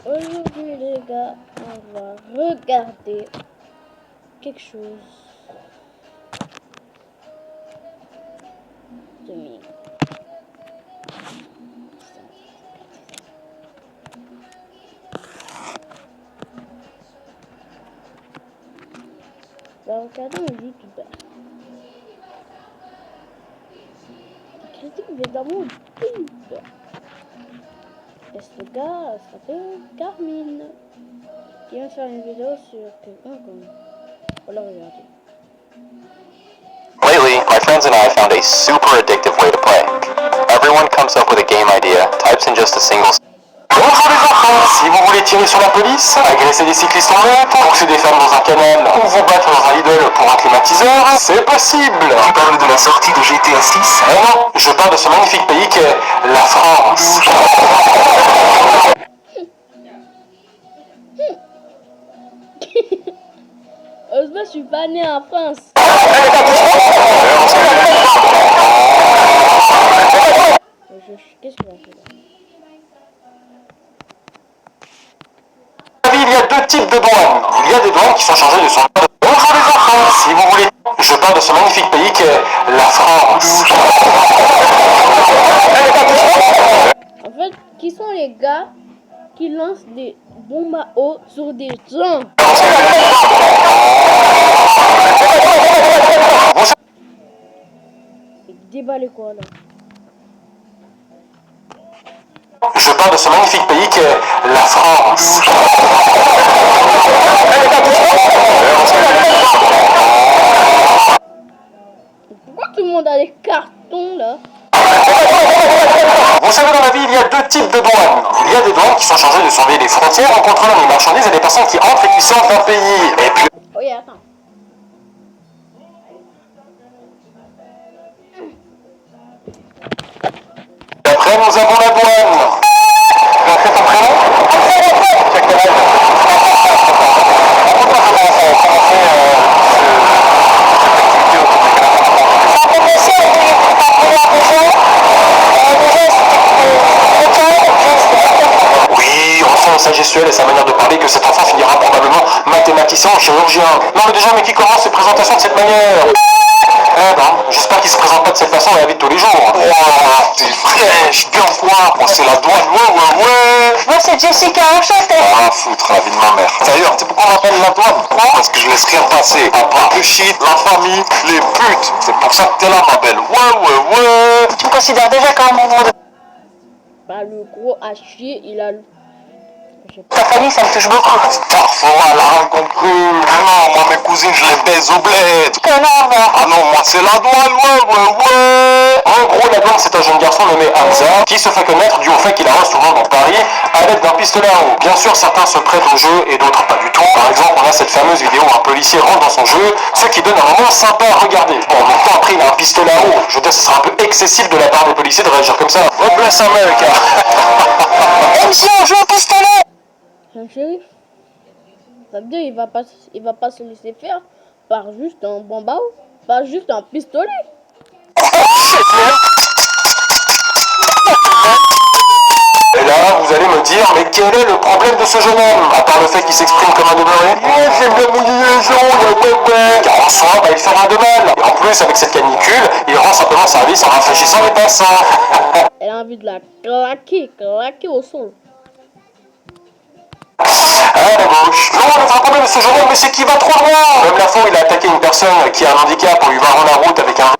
Aujourd'hui les gars, on va regarder quelque chose de mignon. On va regarder un youtubeur. Il critique évidemment pub. Et ce gars s'appelle Carmine. Qui vient faire une vidéo sur quelqu'un comme... On va regarder. Lately, my friends and I found a super addictive way to play. Everyone comes up with a game idea, types in just a single... Bonjour les enfants! Si vous voulez tirer sur la police, agresser des cyclistes en moto, pousser des femmes dans un canal ou vous battre dans un Lidl pour un climatiseur, c'est possible! Tu parles de la sortie de GTA 6? Eh non, je parle de ce magnifique pays qu'est la France. Heureusement, je suis pas né en France. Qu'est-ce que je fais? Il y a deux types de douanes. Il y a des douanes qui sont chargées de son... Bonjour les enfants! Si vous voulez... Je parle de ce magnifique pays qu'est la France. En fait, qui sont les gars qui lancent des bombes à eau sur des gens? Déballez quoi là? Je parle de ce magnifique pays qu'est la France. Pourquoi tout le monde a des cartons là? Vous savez, dans la vie, il y a deux types de douanes. Il y a des douanes qui sont chargées de surveiller les frontières en contrôlant les marchandises et les personnes qui entrent et qui sortent d'un pays. Et puis... Oui, attends. Après, nous avons la douane. Tu as fait ton prénom? Tu as quel âge? Pourquoi tu as commencé cette activité Ça a commencé à vouloir rejoindre. Oui, on sent sa gestuelle et sa manière de parler que cet enfant finira probablement mathématicien ou chirurgien. Non mais déjà, mais qui commence ses présentations de cette manière? Eh ben, j'espère qu'il se présente pas de cette façon dans la vie de tous les jours. Wow, t'es fraîche, bien quoi? Moi c'est la douane, ouais. Moi c'est Jessica, enchantée. Ah, foutre la vie de ma mère. D'ailleurs, tu sais pourquoi on appelle la douane? Parce que je laisse rien passer. À part le shit, la famille, les putes. C'est pour ça que t'es là, ma belle. Ouais. Tu me considères déjà comme un membre de Bah, le gros à chier, il a... ta famille, ça me touche beaucoup. Parfois, elle a rien compris. Non, moi, mes cousines, je les baise au bled. Que non, moi. Ah non, moi, c'est la douane, ouais. En gros, la douane, c'est un jeune garçon nommé Hamza qui se fait connaître dû au fait qu'il arrose souvent dans Paris à l'aide d'un pistolet à eau. Bien sûr, certains se prêtent au jeu et d'autres pas du tout. Par exemple, on a cette fameuse vidéo où un policier rentre dans son jeu, ce qui donne un moment sympa à regarder. Bon, en même temps, après, il a un pistolet à eau. Je veux dire, ce serait un peu excessif de la part des policiers de réagir comme ça. God bless America. MC, on joue au pistolet. Un shérif. Ça veut dire il va pas se laisser faire par juste un bombao, pas juste un pistolet. Et là, vous allez me dire, mais quel est le problème de ce jeune homme? À part le fait qu'il s'exprime comme un demeuré. J'aime bien mon liaison, car en soi, il fait rien de mal. Et en plus, avec cette canicule, il rend simplement service en rafraîchissant les passants. Elle a envie de la claquer au sol. À la gauche. Non, le vrai problème de ce jeune homme, mais c'est qu'il va trop loin. Même la fois, il a attaqué une personne qui a un handicap pour lui barrer la route avec un...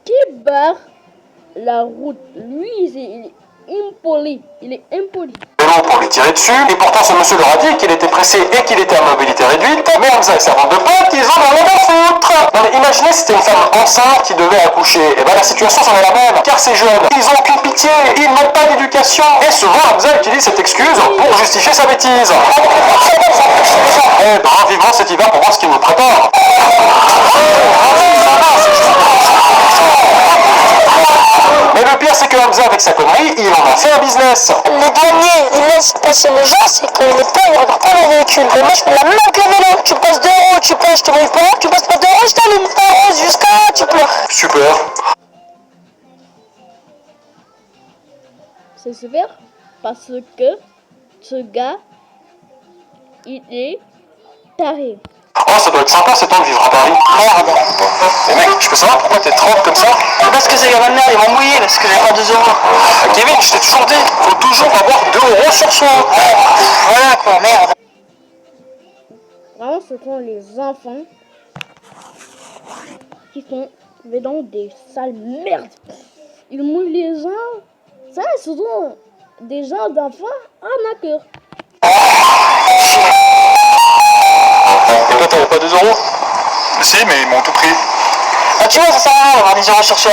Qui barre la route? Lui, il est impoli. Il est impoli. vélo pour lui tirer dessus, et pourtant ce monsieur leur a dit qu'il était pressé et qu'il était à mobilité réduite, mais Hamza et sa bande de potes, ils en ont rien à foutre. Non mais imaginez si c'était une femme enceinte qui devait accoucher, et ben la situation serait la même, car ces jeunes, ils ont aucune pitié, ils n'ont pas d'éducation, et souvent Hamza utilise cette excuse pour justifier sa bêtise. Eh ben vivement cet hiver pour voir ce qu'il nous prépare. Mais le pire c'est que Hamza avec sa connerie, il en a fait un business. Les douaniers, ils laissent passer les gens, c'est que les pauvres, ils regardent pas le véhicule. Mais moi je fais la même avec le vélo. Tu passes 2 euros, tu payes, je te montre pas. Tu passes pas 2 euros, je t'allume 1 euro jusqu'à tu pleures. Super. c'est super parce que ce gars, il est taré. Oh, ça doit être sympa cet temps de vivre à Paris. Merde. Mais mec, je peux savoir pourquoi t'es trempe comme ça? Parce que c'est ma mère, ils m'ont mouillé parce que j'ai pas 2 euros. Kevin, je t'ai toujours dit, faut toujours avoir 2 euros sur soi. Voilà quoi, merde. Vraiment, ce sont les enfants qui sont dans des sales merdes. Ils mouillent les gens. Ça, ce sont des gens d'enfants arnaqueurs. Et toi, t'avais pas 2 euros? Si, mais ils m'ont tout pris. Ah, tu vois, ça sert à rien d'avoir des euros sur soi.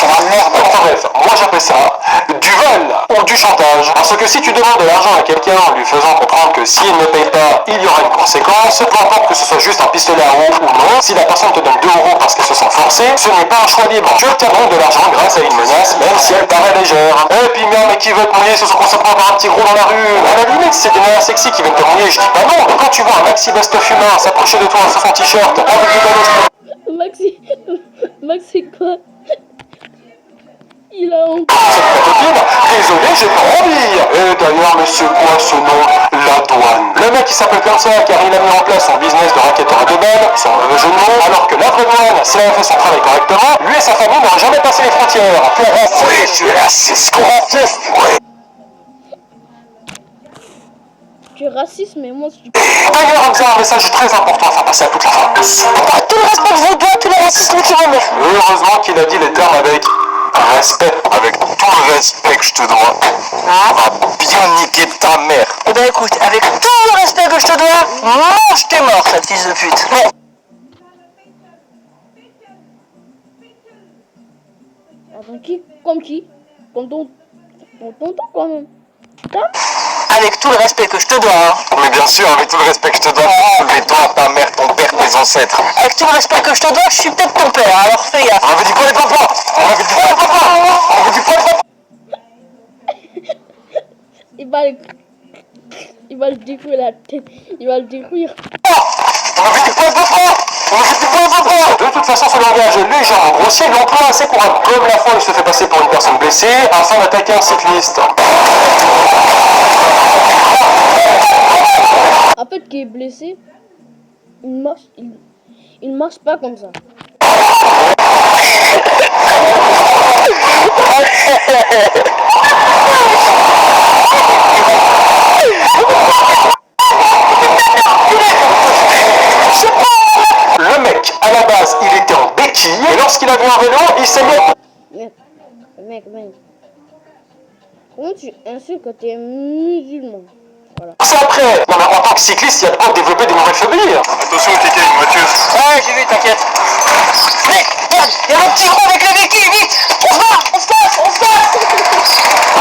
Merde. Enfin bref, moi j'appelle ça du vol ou du chantage. Parce que si tu demandes de l'argent à quelqu'un en lui faisant comprendre que s'il ne paye pas, il y aura une conséquence, peu importe que ce soit juste un pistolet à eau ou non, si la personne te donne 2 euros parce qu'elle se sent forcée, ce n'est pas un choix libre. Tu obtiens donc de l'argent grâce à une menace, même si elle paraît légère. Et puis merde, mais qui veut te mouiller sur son consentement par un petit gros dans la rue? À la limite, si c'est des nanas sexy qui viennent te mouiller, je dis pas non. Mais quand tu vois un maxi best-of humain s'approcher de toi sur son t-shirt, avec du ballon, Maxi, Max, c'est quoi? Il a honte. désolé, j'ai pas envie. Et d'ailleurs, monsieur quoi ce nom? La douane. Le mec il s'appelle comme ça car il a mis en place son business de racketteur de balles, son mauvais jeu de mots, alors que la vraie douane, si elle avait fait son travail correctement, lui et sa famille n'auraient jamais passé les frontières. Oui, je suis raciste. Tu es raciste, mais moi, je suis... D'ailleurs, Hamza a un message très important à faire passer à toute la France. Tout le respect que je vous dois, tous les racistes qui vont me. Heureusement qu'il a dit les termes avec respect. Avec tout le respect que je te dois, on va bien niquer ta mère. Eh ben écoute, avec tout le respect que je te dois, mange tes morts, cette fils de pute. Bon. Attends, qui? Comme qui? Comme ton tonton, quand même. Putain. Avec tout le respect que je te dois, hein. Mais bien sûr, avec tout le respect que je te dois, mais toi, ta mère, ton père, tes ancêtres. Avec tout le respect que je te dois, je suis peut-être ton père, alors fais gaffe. On avait dit quoi les papas? On avait dit quoi les papas? On avait dit quoi les papas? Il va le détruire la tête. Il va le détruire. On avait dit quoi les papas? On avait dit quoi les papas? De toute façon, ce langage légèrement grossier lui emploie assez couramment. Comme la fois où il se fait passer pour une personne blessée afin d'attaquer un cycliste. En fait, qui est blessé, il marche pas comme ça. Le mec, à la base, il était en béquille et lorsqu'il a vu un vélo, il s'est mis... Mec. Comment tu insultes quand t'es musulman? Voilà. C'est après. Non mais en tant que cycliste, il y a de quoi développer des nouvelles phobies. Attention, Kiki, Mathieu. Ouais, j'ai vu, t'inquiète. Mec, regarde, il y a un petit gros avec le véhicule, vite. On se passe.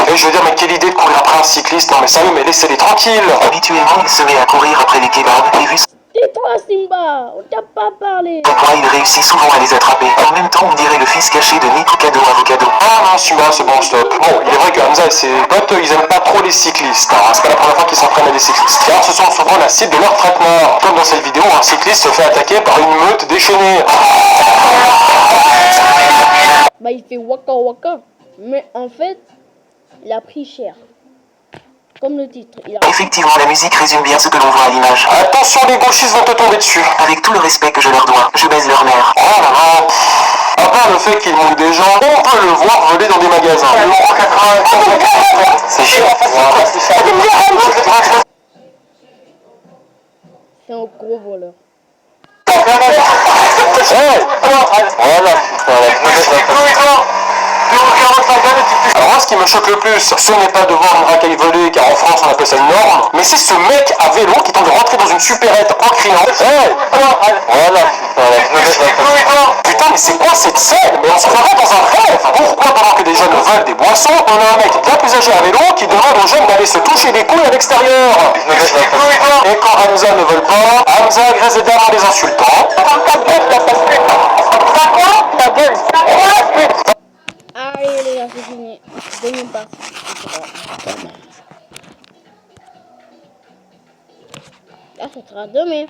Et je veux dire, mais quelle idée de courir après un cycliste? Non mais sérieux, mais laissez-les tranquilles. Habituellement, il se met à courir après les kebabs et vu Tais-toi, Simba, on t'a pas parlé. quoi, il réussit souvent à les attraper. En même temps, on dirait le fils caché de Nick Cadeau Avocado. Ah non, celui-là, c'est bon, stop. Bon, il est vrai que Hamza et ses potes, ils aiment pas trop les cyclistes. Hein. C'est pas la première fois qu'ils s'entraînent à des cyclistes. Car ce sont souvent la cible de leur traitement. Comme dans cette vidéo, un cycliste se fait attaquer par une meute déchaînée. Bah, il fait waka. Mais en fait, il a pris cher. Comme le titre. Effectivement, la musique résume bien ce que l'on voit à l'image. Attention, les gauchistes vont te tomber dessus. Avec tout le respect que je leur dois, je baise leur mère. Oh là là. À part le fait qu'ils mouillent des gens, on peut le voir voler dans des magasins. C'est chiant. C'est un gros voleur. Alors moi, ce qui me choque le plus, ce n'est pas de voir une racaille voler, car en France on appelle ça une norme, mais c'est ce mec à vélo qui tente de rentrer dans une supérette en criant. Putain, mais c'est quoi cette scène? Mais on se croirait dans un rêve. Pourquoi pendant que des jeunes veulent des boissons, on a un mec bien plus âgé à vélo qui demande aux jeunes d'aller se toucher les couilles à l'extérieur? Et quand Hamza ne veut pas, Hamza agresse des dames en les insultant. Allez les gars, c'est fini. Deuxième partie. Là, ça sera demain.